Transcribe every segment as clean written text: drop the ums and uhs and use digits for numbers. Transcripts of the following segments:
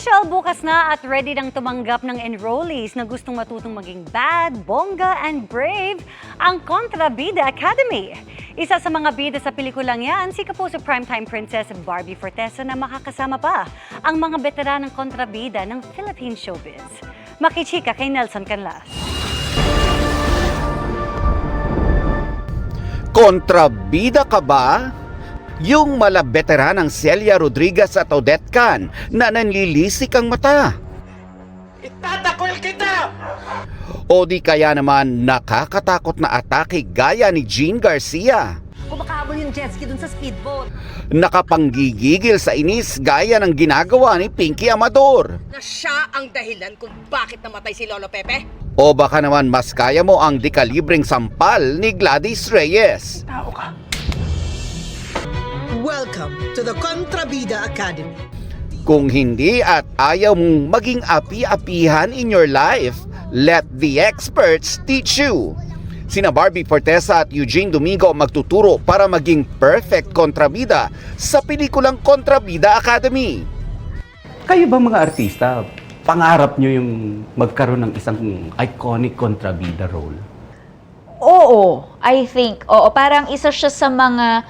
Official bukas na at ready nang tumanggap ng enrollees na gustong matutong maging bad, bongga, and brave ang Kontrabida Academy. Isa sa mga bida sa pelikulang yan, si Kapuso Primetime Princess Barbie Fortesa na makakasama pa ang mga veteranang kontrabida ng Philippine showbiz. Makichika kay Nelson Canlas. Kontrabida ka ba? Yung malabeteranang Celia Rodriguez at Odette Can na nanlilisik ang mata. Itatakol kita! O di kaya naman nakakatakot na atake gaya ni Jean Garcia. Kumakahabol yung jet ski dun sa speedboat. Nakapanggigigil sa inis gaya ng ginagawa ni Pinky Amador. Na siya ang dahilan kung bakit namatay si Lolo Pepe? O baka naman mas kaya mo ang dekalibreng sampal ni Gladys Reyes. Tao ka. Welcome to the Kontrabida Academy. Kung hindi at ayaw mong maging api-apihan in your life, let the experts teach you. Sina Barbie Fortesa at Eugene Domingo magtuturo para maging perfect kontrabida sa pelikulang Kontrabida Academy. Kayo ba mga artista, pangarap nyo yung magkaroon ng isang iconic kontrabida role? Oo, I think. Oo, parang isa siya sa mga,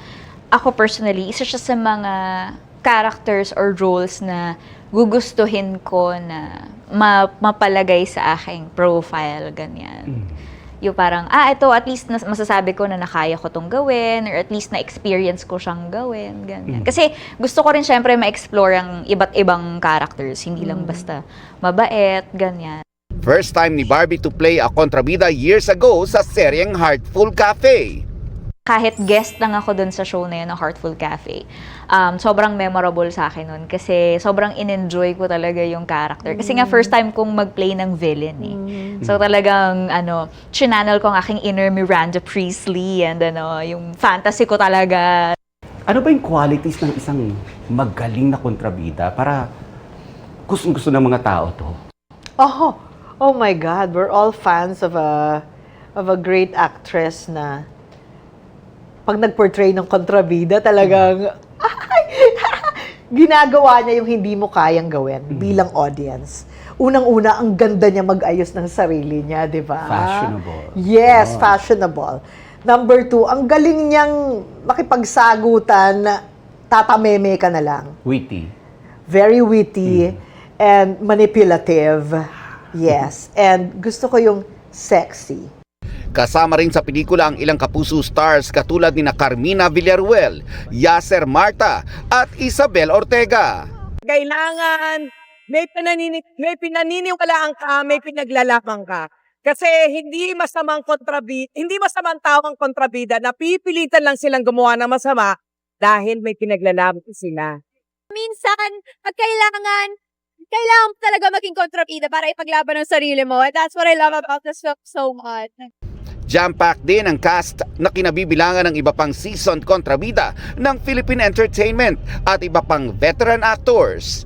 ako personally, isa siya sa mga characters or roles na gugustuhin ko na mapalagay sa aking profile, ganyan. Yung parang, ito at least masasabi ko na nakaya ko tong gawin or at least na-experience ko siyang gawin, ganyan. Kasi gusto ko rin syempre ma-explore ang iba't ibang characters, hindi lang basta mabait, ganyan. First time ni Barbie to play a kontrabida years ago sa seryeng Heartful Cafe. Kahit guest lang ako dun sa show na yun, ng Heartful Cafe, sobrang memorable sa akin nun kasi sobrang in-enjoy ko talaga yung character. Kasi nga first time kong mag-play ng villain eh. So talagang chinannel ko ang aking inner Miranda Priestley and yung fantasy ko talaga. Ano ba yung qualities ng isang magaling na kontrabida para gustong-gusto ng mga tao to? Oh my God, we're all fans of a great actress na pag nag-portray ng kontrabida, talagang ginagawa niya yung hindi mo kayang gawin bilang audience. Unang-una, ang ganda niya mag-ayos ng sarili niya, di ba? Fashionable. Yes, fashionable. Number 2, ang galing niyang makipagsagutan na tatameme ka na lang. Witty. Very witty and manipulative. Yes. And gusto ko yung sexy. Kasama rin sa pelikula ang ilang Kapuso stars katulad ni Carmina Villaruel, Yasser Marta at Isabel Ortega. Kailangan may pinaniniwalaan ka, may pinaglalaban ka. Kasi hindi masamang tao ang kontrabida, napipilitan lang silang gumawa ng masama dahil may pinaglalaban sila. Minsan, pag kailangan talaga maging kontrabida para ipaglaban ang sarili mo. And that's what I love about this film so much. Jam-packed din ang cast na kinabibilangan ng iba pang seasoned kontrabida ng Philippine Entertainment at iba pang veteran actors.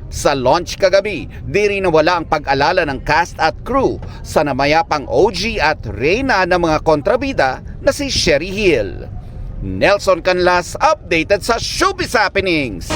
Sa launch kagabi, di rin nawala ang pag-alala ng cast at crew sa namayapang OG at reyna ng mga kontrabida na si Sherry Hill. Nelson Canlas, updated sa Showbiz Happenings.